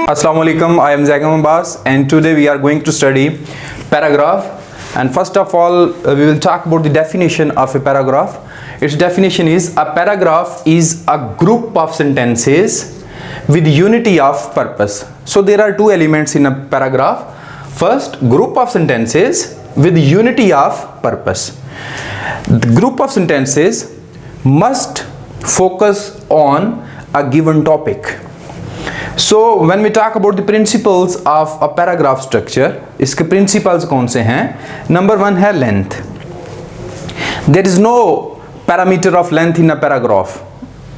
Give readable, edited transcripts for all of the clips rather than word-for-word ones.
Assalamu alaikum, I am Zagam Abbas and today we are going to study paragraph. And first of all, we will talk about the definition of a paragraph. Its definition is: a paragraph is a group of sentences with unity of purpose. So there are two elements in a paragraph. First, group of sentences with unity of purpose. The group of sentences must focus on a given topic. So when we talk about the principles of a paragraph structure, इसके principles कौन से हैं? Number one है length. There is no parameter of length in a paragraph.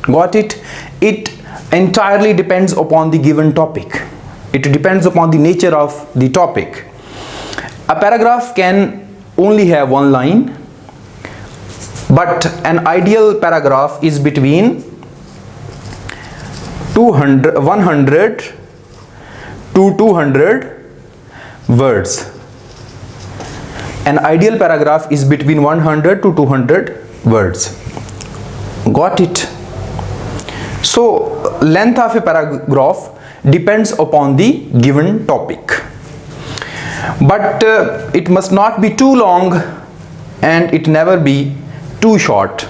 Got it? It entirely depends upon the given topic. It depends upon the nature of the topic. A paragraph can only have one line, but an ideal paragraph is between 100 to 200 words. An ideal paragraph is between 100 to 200 words. Got it? So length of a paragraph depends upon the given topic, but it must not be too long and it never be too short.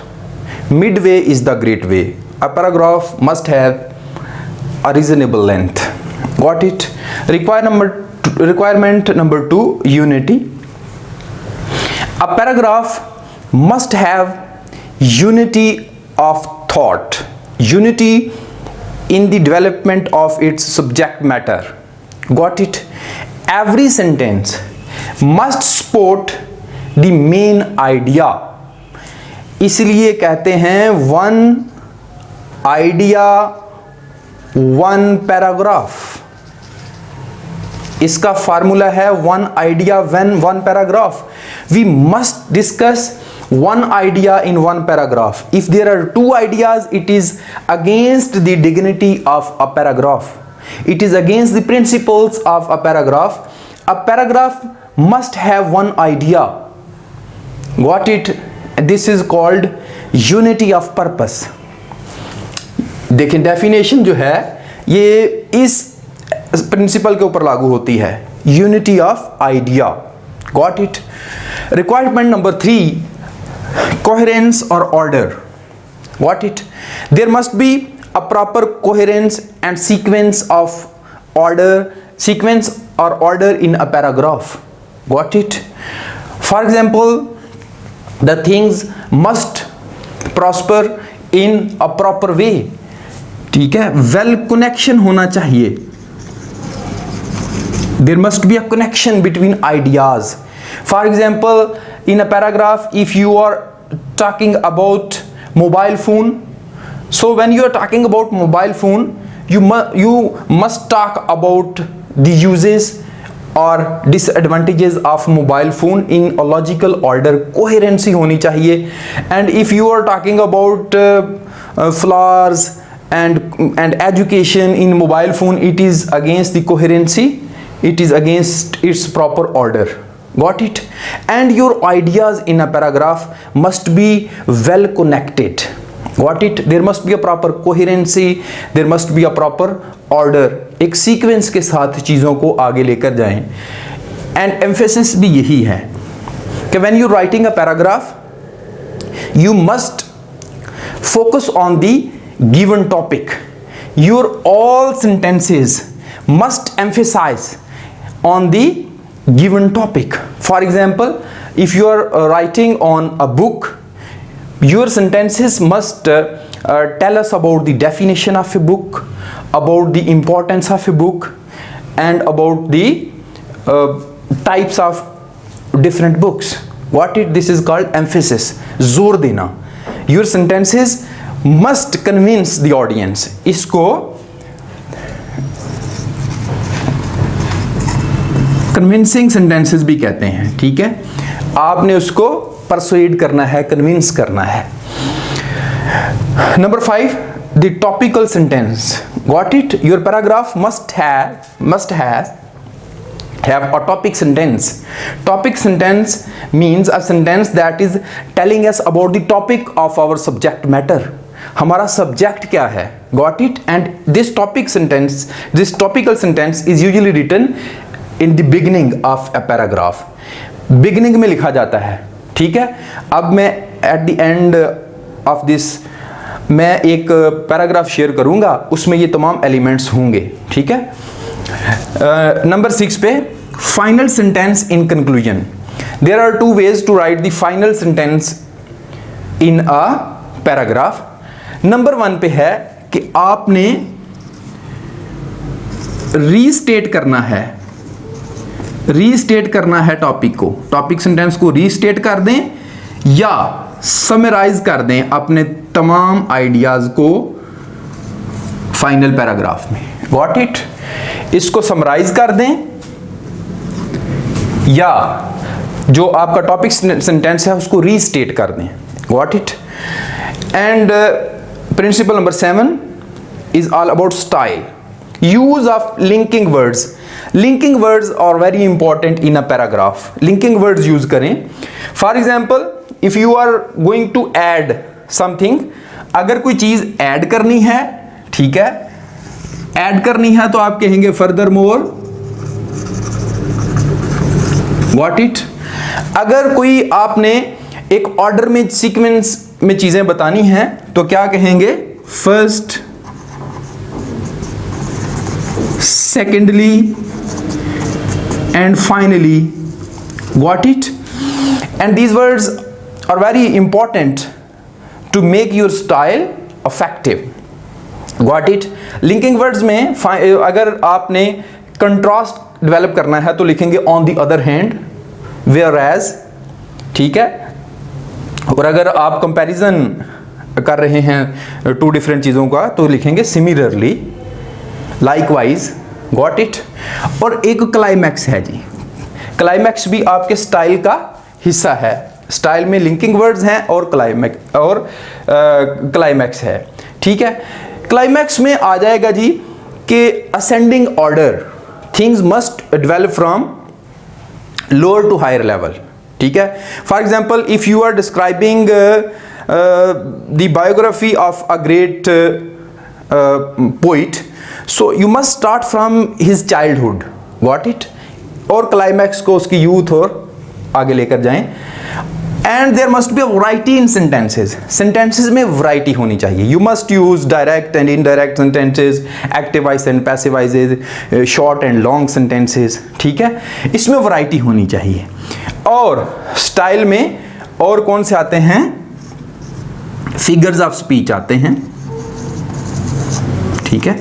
Midway is the great way. A paragraph must have a reasonable length. Got it? Requirement number two, unity. A paragraph must have unity of thought, unity in the development of its subject matter. Got it? Every sentence must support the main idea. इसलिए कहते हैं one idea one paragraph. इसका formula है one idea one paragraph. We must discuss one idea in one paragraph. If there are two ideas, it is against the dignity of a paragraph. It is against the principles of a paragraph. A paragraph must have one idea. Got it? This is called unity of purpose. देखिए definition जो है ये इस principal के ऊपर लागू होती है, unity of idea. Got it? Requirement number three, coherence और order. Got it? There must be a proper coherence and sequence of order, sequence और order in a paragraph. Got it? For example, the things must prosper in a proper way. ठीक है? Well connection होना चाहिए. There must be a connection between ideas. For example, in a paragraph, if you are talking about mobile phone, so when you are talking about mobile phone, you must talk about the uses or disadvantages of mobile phone in a logical order. Coherency होनी चाहिए. And if you are talking about flaws and education in mobile phone, it is against the coherency, it is against its proper order. Got it? And your ideas in a paragraph must be well connected. Got it? There must be a proper coherency, there must be a proper order. एक sequence के साथ चीज़ों को आगे लेकर जाएं. And emphasis भी यही है कि when you writing a paragraph, you must focus on the given topic. Your all sentences must emphasize on the given topic. For example, if you are writing on a book, your sentences must tell us about the definition of a book, about the importance of a book, and about the types of different books. What it? This is called emphasis. जोर देना. Your sentences must convince the audience. इसको convincing sentences भी कहते हैं. ठीक है? आपने उसको persuade करना है, convince करना है. Number 5, the topical sentence. Got it? Your paragraph must have a topic sentence. Topic sentence means a sentence that is telling us about the topic of our subject matter. हमारा subject क्या है, got it. And this topical sentence is usually written in the beginning of a paragraph, beginning में लिखा जाता है, ठीक है। अब मैं at the end of this मैं एक पैराग्राफ शेयर करूंगा, उसमें ये तमाम एलिमेंट्स होंगे, ठीक है। नंबर 6 पे final sentence in conclusion. There are 2 ways to write the final sentence in a paragraph. Number 1 पे है कि आपने रीस्टेट करना है टॉपिक को, टॉपिक सेंटेंस को रीस्टेट कर दें या समराइज कर दें अपने तमाम आइडियाज को फाइनल पैराग्राफ में, गॉट इट। इसको समराइज कर दें या जो आपका टॉपिक सेंटेंस है उसको रीस्टेट कर दें, got it. And principle number 7 is all about style, use of linking words. Linking words are very important in a paragraph. Linking words use करें। For example if you are going to add something, अगर कोई चीज add करनी है, ठीक है, add करनी है तो आप कहेंगे फर्दर मोर, व्हाट इट। अगर कोई आपने एक ऑर्डर में सीक्वेंस में चीजें बतानी हैं तो क्या कहेंगे, first, secondly and finally, what it. And these words are very important to make your style effective, got it। linking words में अगर आपने contrast develop करना है तो लिखेंगे on the other hand, whereas, ठीक है। और अगर आप comparison कर रहे हैं 2 different चीज़ों का तो लिखेंगे similarly, likewise, got it। और एक क्लाइमैक्स है जी, क्लाइमैक्स भी आपके स्टाइल का हिस्सा है। स्टाइल में लिंकिंग वर्ड्स हैं और क्लाइमैक्स है, ठीक है। क्लाइमैक्स में आ जाएगा जी कि ascending order, things must develop from lower to higher level, ठीक है। For example if you are describing the biography of a great poet, so you must start from his childhood, what it, और climax को उसकी youth और आगे लेकर जाएं। And there must be a variety in sentences, sentences में variety होनी चाहिए। You must use direct and indirect sentences, active voice and passive voices, short and long sentences, ठीक है। इसमें वैरायटी होनी चाहिए। और स्टाइल में और कौन से आते हैं, फिगर्स ऑफ स्पीच आते हैं, ठीक है।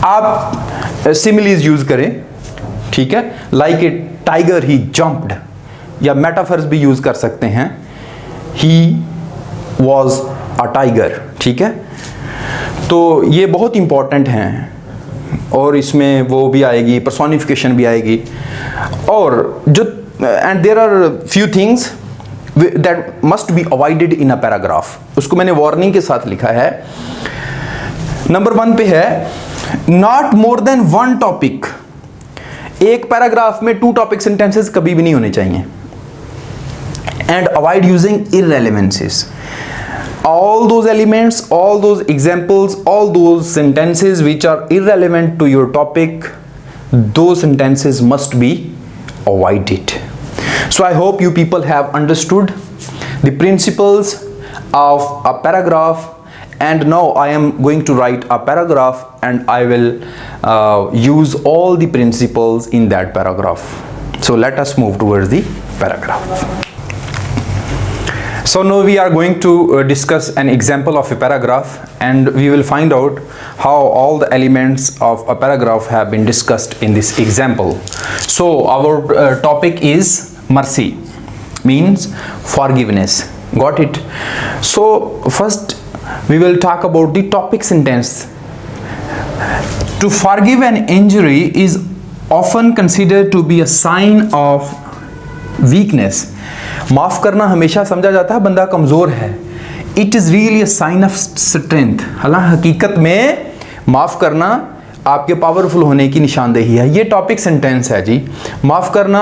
आप सिमिलीज यूज करें, ठीक है, like a tiger he jumped, या मेटाफर्स भी यूज कर सकते हैं, ही वॉज अ टाइगर, ठीक है। तो ये बहुत इंपॉर्टेंट हैं और इसमें वो भी आएगी, पर्सोनिफिकेशन भी आएगी। और जो and there are few things that must be avoided in a paragraph, उसको मैंने वार्निंग के साथ लिखा है। नंबर 1 पे है नॉट मोर देन 1 टॉपिक। एक पैराग्राफ में 2 टॉपिक सेंटेंसेस कभी भी नहीं होने चाहिए। And avoid using irrelevances, all those elements, all those examples, all those sentences which are irrelevant to your topic, those sentences must be avoided. So I hope you people have understood the principles of a paragraph, and now I am going to write a paragraph and I will use all the principles in that paragraph. So let us move towards the paragraph. So now we are going to discuss an example of a paragraph, and we will find out how all the elements of a paragraph have been discussed in this example. So our topic is mercy, means forgiveness. Got it? So first we will talk about the topic sentence. To forgive an injury is often considered to be a sign of weakness. माफ करना हमेशा समझा जाता है बंदा कमजोर है। It is really a sign of strength. हालांकि हकीकत में माफ करना आपके पावरफुल होने की निशानदेही है। ये टॉपिक सेंटेंस है जी। माफ करना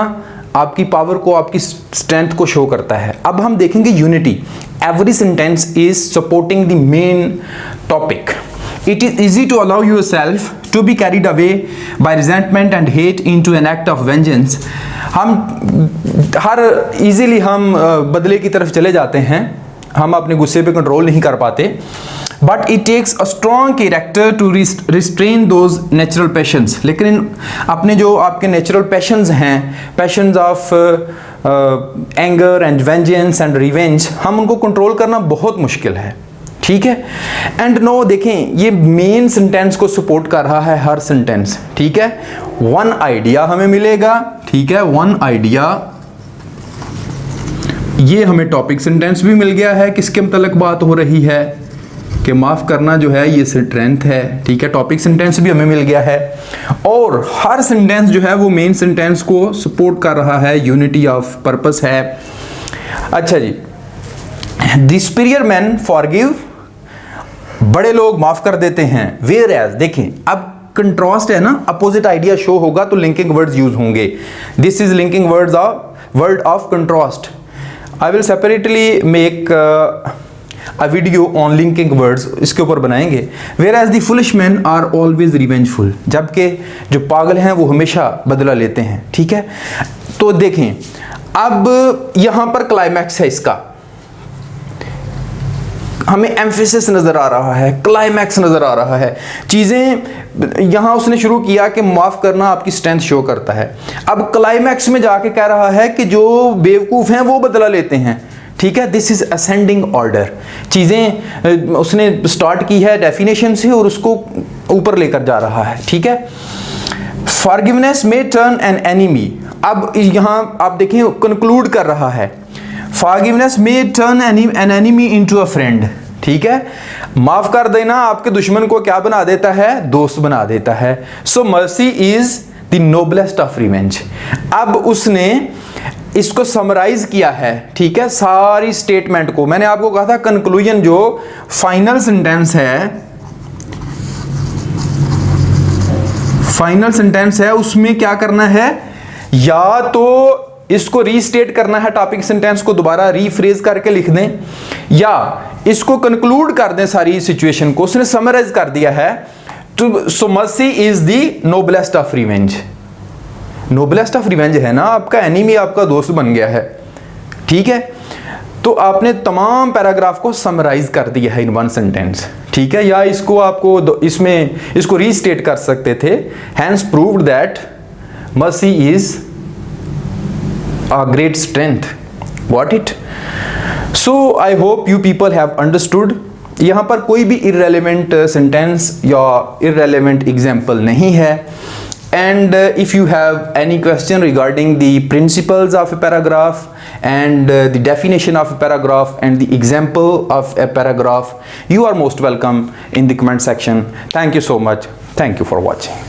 आपकी पावर को, आपकी स्ट्रेंथ को शो करता है। अब हम देखेंगे unity. Every sentence is supporting the main topic. It is easy to allow yourself to be carried away by resentment and hate into an act of vengeance. Easily हम बदले की तरफ चले जाते हैं, हम अपने गुस्से पे कंट्रोल नहीं कर पाते। But it takes a strong character to restrain those natural passions. लेकिन अपने जो आपके नेचुरल पैशंस हैं, passions of anger and vengeance and revenge, हम उनको कंट्रोल करना बहुत मुश्किल है। ठीक है। एंड नो देखें, ये मेन सेंटेंस को सपोर्ट कर रहा है हर सेंटेंस। ठीक है। वन आइडिया हमें मिलेगा। ठीक है, वन आइडिया। ये हमें टॉपिक सेंटेंस भी मिल गया है, किसके मतलब बात हो रही है कि माफ करना जो है ये स्ट्रेंथ है। ठीक है, टॉपिक सेंटेंस भी हमें मिल गया है और हर सेंटेंस जो है वो मेन सेंटेंस को सपोर्ट कर रहा है, यूनिटी ऑफ पर्पस है। अच्छा जी, द सुपीरियर मैन फॉरगिव, बड़े लोग माफ कर देते हैं। वेयर एज, देखें अब कंट्रास्ट है ना, अपोजिट आइडिया शो होगा तो लिंकिंग वर्ड्स यूज होंगे। This is linking words of word of contrast. I will separately make a video on linking words, इसके ऊपर बनाएंगे। Whereas the foolish man are always revengeful, जबकि जो पागल हैं वो हमेशा बदला लेते हैं। ठीक है, तो देखें अब यहां पर क्लाइमैक्स है इसका, हमें एम्फेसिस नजर आ रहा है, क्लाइमैक्स नजर आ रहा है। चीजें यहां उसने शुरू किया कि माफ करना आपकी स्ट्रेंथ शो करता है। अब क्लाइमैक्स में जाके कह रहा है कि जो बेवकूफ हैं वो बदला लेते हैं। ठीक है, दिस इज असेंडिंग ऑर्डर। चीजें उसने स्टार्ट की है डेफिनेशन से और उसको ऊपर लेकर जा रहा है। ठीक है, forgiveness may turn an enemy. अब यहां आप देखें कंक्लूड कर रहा है, forgiveness may turn an enemy into a friend. ठीक है, माफ कर देना आपके दुश्मन को क्या बना देता है, दोस्त बना देता है। So mercy is the noblest of revenge. अब उसने इसको समराइज किया है। ठीक है, सारी स्टेटमेंट को मैंने आपको कहा था कंक्लूजन जो फाइनल सेंटेंस है, फाइनल सेंटेंस है उसमें क्या करना है, या तो इसको रीस्टेट करना है, टॉपिक सेंटेंस को दोबारा रीफ्रेज करके लिख दें, या इसको कंक्लूड कर दें सारी सिचुएशन को। उसने समराइज कर दिया है, तो so mercy is the noblest of revenge. Noblest of revenge है ना, आपका एनिमी आपका दोस्त बन गया है। ठीक है, तो आपने तमाम पैराग्राफ को समराइज कर दिया है इन वन सेंटेंस। ठीक है, या इसको आपको इसमें इसको रीस्टेट कर सकते थे, hence proved that mercy is a great strength. Got it? So I hope you people have understood. यहाँ पर कोई भी irrelevant sentence या irrelevant example नहीं है। And if you have any question regarding the principles of a paragraph and the definition of a paragraph and the example of a paragraph, you are most welcome in the comment section. Thank you so much. Thank you for watching.